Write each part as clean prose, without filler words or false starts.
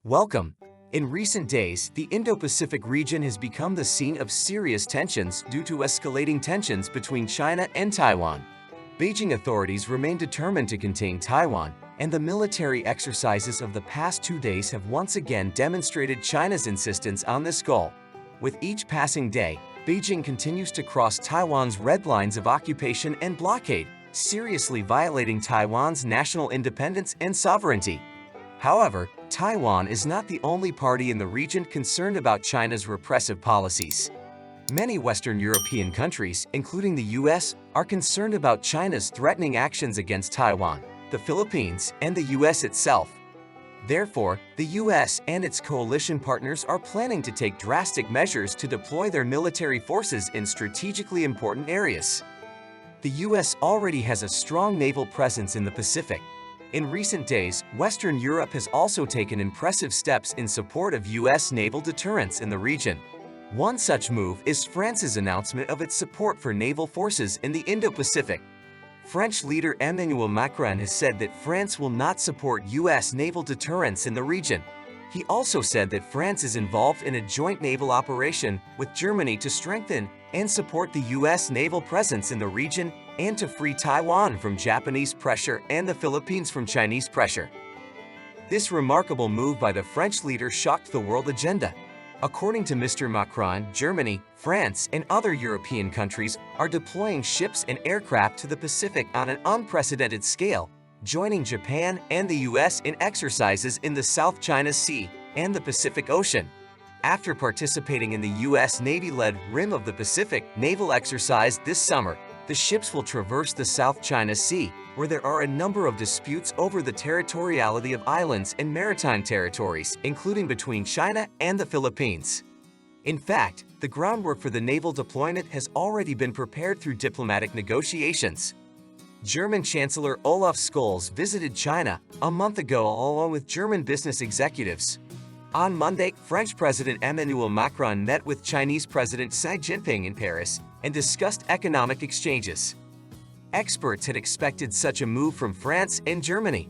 Welcome. In recent days, the Indo-Pacific region has become the scene of serious tensions due to escalating tensions between China and Taiwan. Beijing authorities remain determined to contain Taiwan, and the military exercises of the past 2 days have once again demonstrated China's insistence on this goal. With each passing day, Beijing continues to cross Taiwan's red lines of occupation and blockade, seriously violating Taiwan's national independence and sovereignty. However, Taiwan is not the only party in the region concerned about China's repressive policies. Many Western European countries, including the US, are concerned about China's threatening actions against Taiwan, the Philippines, and the US itself. Therefore, the US and its coalition partners are planning to take drastic measures to deploy their military forces in strategically important areas. The US already has a strong naval presence in the Pacific. In recent days, Western Europe has also taken impressive steps in support of US naval deterrence in the region. One such move is France's announcement of its support for naval forces in the Indo-Pacific. French leader Emmanuel Macron has said that France will not support US naval deterrence in the region. He also said that France is involved in a joint naval operation with Germany to strengthen and support the US naval presence in the region and to free Taiwan from Japanese pressure and the Philippines from Chinese pressure. This remarkable move by the French leader shocked the world agenda. According to Mr. Macron, Germany, France, and other European countries are deploying ships and aircraft to the Pacific on an unprecedented scale, joining Japan and the US in exercises in the South China Sea and the Pacific Ocean. After participating in the US Navy-led Rim of the Pacific naval exercise this summer, the ships will traverse the South China Sea, where there are a number of disputes over the territoriality of islands and maritime territories, including between China and the Philippines. In fact, the groundwork for the naval deployment has already been prepared through diplomatic negotiations. German Chancellor Olaf Scholz visited China a month ago along with German business executives. On Monday, French President Emmanuel Macron met with Chinese President Xi Jinping in Paris and discussed economic exchanges. Experts had expected such a move from France and Germany.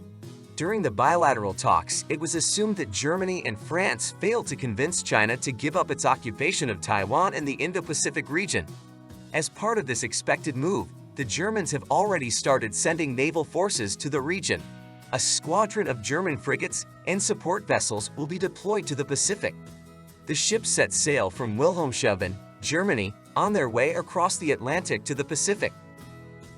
During the bilateral talks, it was assumed that Germany and France failed to convince China to give up its occupation of Taiwan and the Indo-Pacific region. As part of this expected move, the Germans have already started sending naval forces to the region. A squadron of German frigates and support vessels will be deployed to the Pacific. The ships set sail from Wilhelmshaven, Germany, on their way across the Atlantic to the Pacific.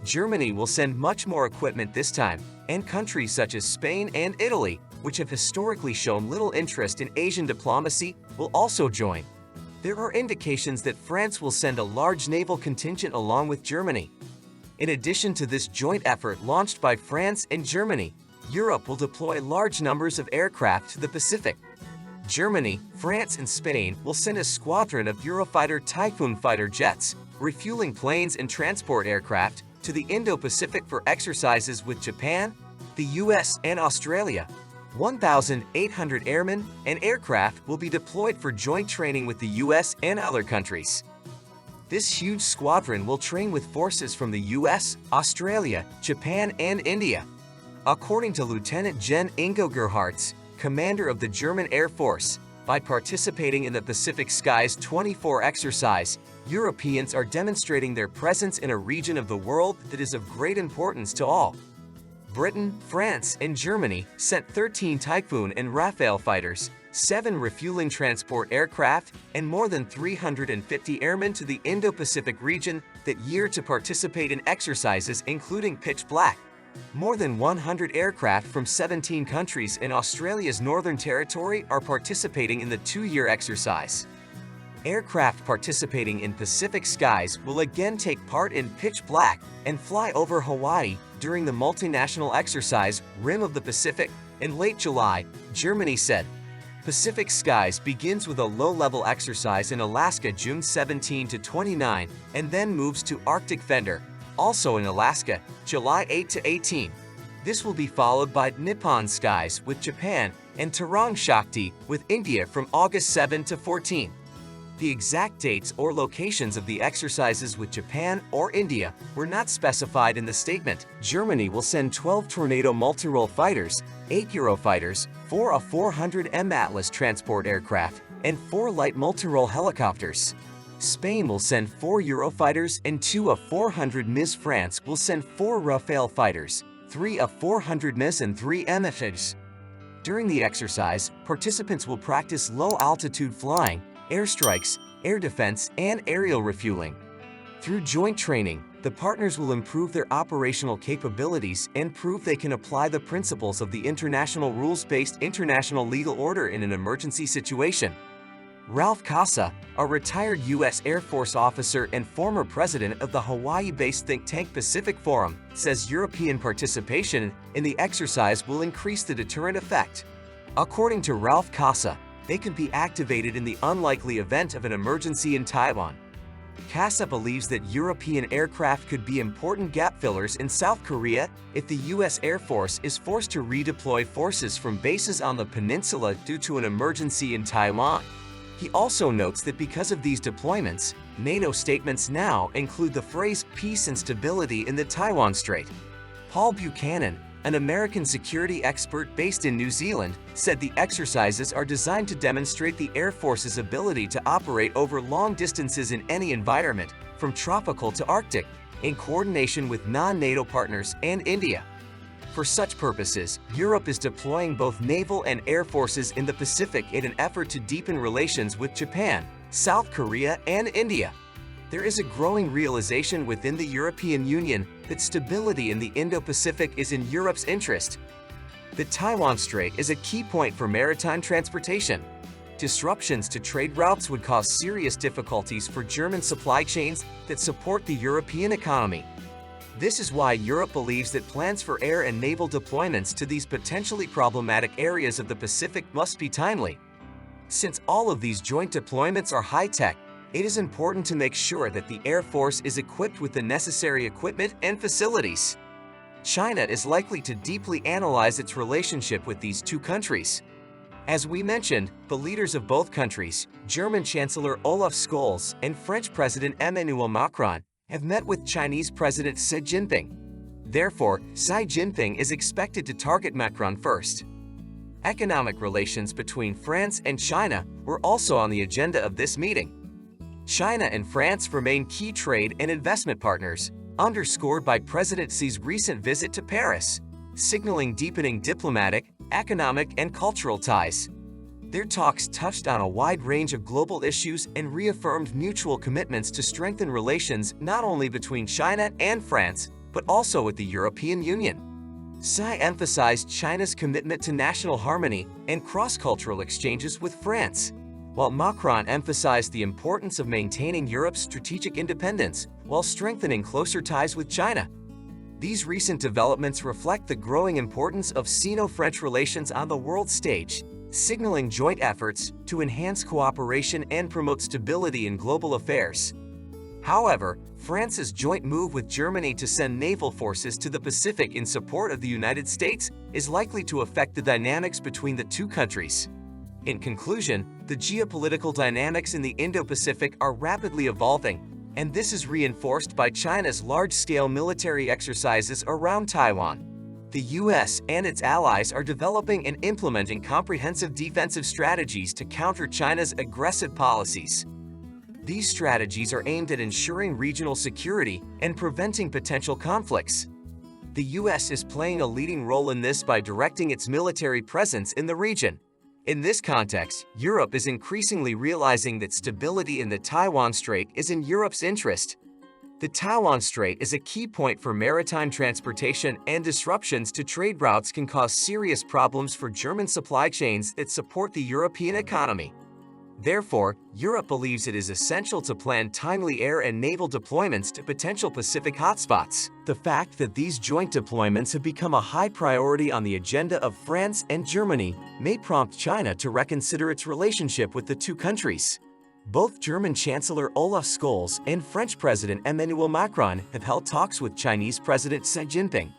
Germany will send much more equipment this time, and countries such as Spain and Italy, which have historically shown little interest in Asian diplomacy, will also join. There are indications that France will send a large naval contingent along with Germany. In addition to this joint effort launched by France and Germany, Europe will deploy large numbers of aircraft to the Pacific. Germany, France, and Spain will send a squadron of Eurofighter Typhoon fighter jets, refueling planes and transport aircraft to the Indo-Pacific for exercises with Japan, the US, and Australia. 1,800 airmen and aircraft will be deployed for joint training with the US and other countries. This huge squadron will train with forces from the US, Australia, Japan, and India. According to Lieutenant Gen. Ingo Gerhardt, commander of the German Air Force, by participating in the Pacific Skies 24 exercise, Europeans are demonstrating their presence in a region of the world that is of great importance to all. Britain, France, and Germany sent 13 Typhoon and Rafale fighters, 7 refueling transport aircraft, and more than 350 airmen to the Indo-Pacific region that year to participate in exercises including Pitch Black. More than 100 aircraft from 17 countries in Australia's Northern Territory are participating in the 2-year exercise. Aircraft participating in Pacific Skies will again take part in Pitch Black and fly over Hawaii during the multinational exercise Rim of the Pacific in late July, Germany said. Pacific Skies begins with a low-level exercise in Alaska June 17 to 29 and then moves to Arctic Fender, also in Alaska, July 8 to 18. This will be followed by Nippon Skies with Japan and Tarang Shakti with India from August 7 to 14. The exact dates or locations of the exercises with Japan or India were not specified in the statement. Germany will send 12 Tornado multi-role fighters, 8 Eurofighters, 4 A400M Atlas transport aircraft, and 4 light multirole helicopters. Spain will send 4 Eurofighters and 2 A400 France will send 4 Rafale fighters, 3 A400 and 3 MFs. During the exercise, participants will practice low-altitude flying, airstrikes, air defense, and aerial refueling. Through joint training, the partners will improve their operational capabilities and prove they can apply the principles of the international rules-based international legal order in an emergency situation. Ralph Casa, a retired U.S. Air Force officer and former president of the Hawaii-based think tank Pacific Forum, says European participation in the exercise will increase the deterrent effect. According to Ralph Casa, they can be activated in the unlikely event of an emergency in Taiwan. Casa believes that European aircraft could be important gap fillers in South Korea if the U.S. Air Force is forced to redeploy forces from bases on the peninsula due to an emergency in Taiwan. He also notes that because of these deployments, NATO statements now include the phrase peace and stability in the Taiwan Strait. Paul Buchanan, an American security expert based in New Zealand, said the exercises are designed to demonstrate the Air Force's ability to operate over long distances in any environment, from tropical to Arctic, in coordination with non-NATO partners and India. For such purposes, Europe is deploying both naval and air forces in the Pacific in an effort to deepen relations with Japan, South Korea, and India. There is a growing realization within the European Union that stability in the Indo-Pacific is in Europe's interest. The Taiwan Strait is a key point for maritime transportation. Disruptions to trade routes would cause serious difficulties for German supply chains that support the European economy. This is why Europe believes that plans for air and naval deployments to these potentially problematic areas of the Pacific must be timely. Since all of these joint deployments are high-tech, it is important to make sure that the Air Force is equipped with the necessary equipment and facilities. China is likely to deeply analyze its relationship with these two countries. As we mentioned, the leaders of both countries, German Chancellor Olaf Scholz and French President Emmanuel Macron, have met with Chinese President Xi Jinping. Therefore, Xi Jinping is expected to target Macron first. Economic relations between France and China were also on the agenda of this meeting. China and France remain key trade and investment partners, underscored by President Xi's recent visit to Paris, signaling deepening diplomatic, economic, and cultural ties. Their talks touched on a wide range of global issues and reaffirmed mutual commitments to strengthen relations not only between China and France, but also with the European Union. Xi emphasized China's commitment to national harmony and cross-cultural exchanges with France, while Macron emphasized the importance of maintaining Europe's strategic independence while strengthening closer ties with China. These recent developments reflect the growing importance of Sino-French relations on the world stage, signaling joint efforts to enhance cooperation and promote stability in global affairs. However, France's joint move with Germany to send naval forces to the Pacific in support of the United States is likely to affect the dynamics between the two countries. In conclusion, the geopolitical dynamics in the Indo-Pacific are rapidly evolving, and this is reinforced by China's large-scale military exercises around Taiwan. The U.S. and its allies are developing and implementing comprehensive defensive strategies to counter China's aggressive policies. These strategies are aimed at ensuring regional security and preventing potential conflicts. The U.S. is playing a leading role in this by directing its military presence in the region. In this context, Europe is increasingly realizing that stability in the Taiwan Strait is in Europe's interest. The Taiwan Strait is a key point for maritime transportation, and disruptions to trade routes can cause serious problems for German supply chains that support the European economy. Therefore, Europe believes it is essential to plan timely air and naval deployments to potential Pacific hotspots. The fact that these joint deployments have become a high priority on the agenda of France and Germany may prompt China to reconsider its relationship with the two countries. Both German Chancellor Olaf Scholz and French President Emmanuel Macron have held talks with Chinese President Xi Jinping.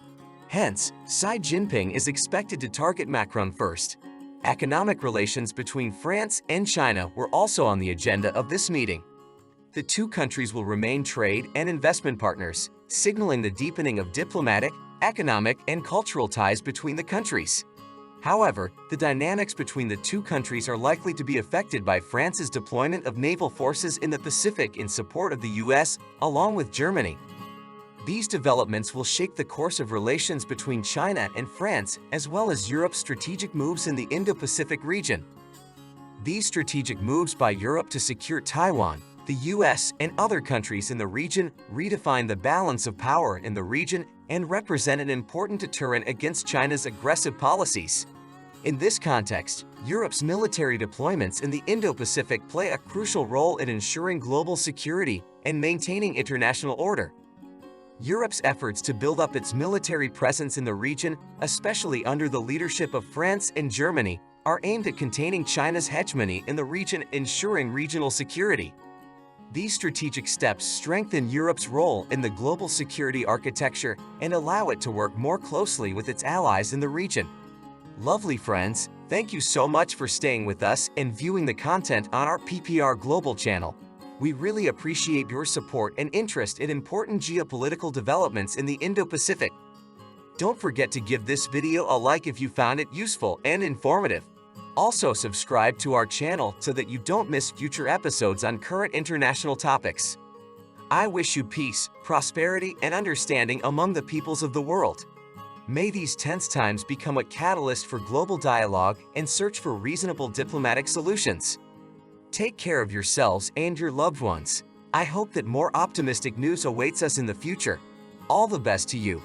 Hence, Xi Jinping is expected to target Macron first. Economic relations between France and China were also on the agenda of this meeting. The two countries will remain trade and investment partners, signaling the deepening of diplomatic, economic, and cultural ties between the countries. However, the dynamics between the two countries are likely to be affected by France's deployment of naval forces in the Pacific in support of the US, along with Germany. These developments will shape the course of relations between China and France, as well as Europe's strategic moves in the Indo-Pacific region. These strategic moves by Europe to secure Taiwan, the US, and other countries in the region redefine the balance of power in the region and represent an important deterrent against China's aggressive policies. In this context, Europe's military deployments in the Indo-Pacific play a crucial role in ensuring global security and maintaining international order. Europe's efforts to build up its military presence in the region, especially under the leadership of France and Germany, are aimed at containing China's hegemony in the region, ensuring regional security. These strategic steps strengthen Europe's role in the global security architecture and allow it to work more closely with its allies in the region. Lovely friends, thank you so much for staying with us and viewing the content on our PPR Global channel. We really appreciate your support and interest in important geopolitical developments in the Indo-Pacific. Don't forget to give this video a like if you found it useful and informative. Also subscribe to our channel so that you don't miss future episodes on current international topics. I wish you peace, prosperity, and understanding among the peoples of the world. May these tense times become a catalyst for global dialogue and search for reasonable diplomatic solutions. Take care of yourselves and your loved ones. I hope that more optimistic news awaits us in the future. All the best to you.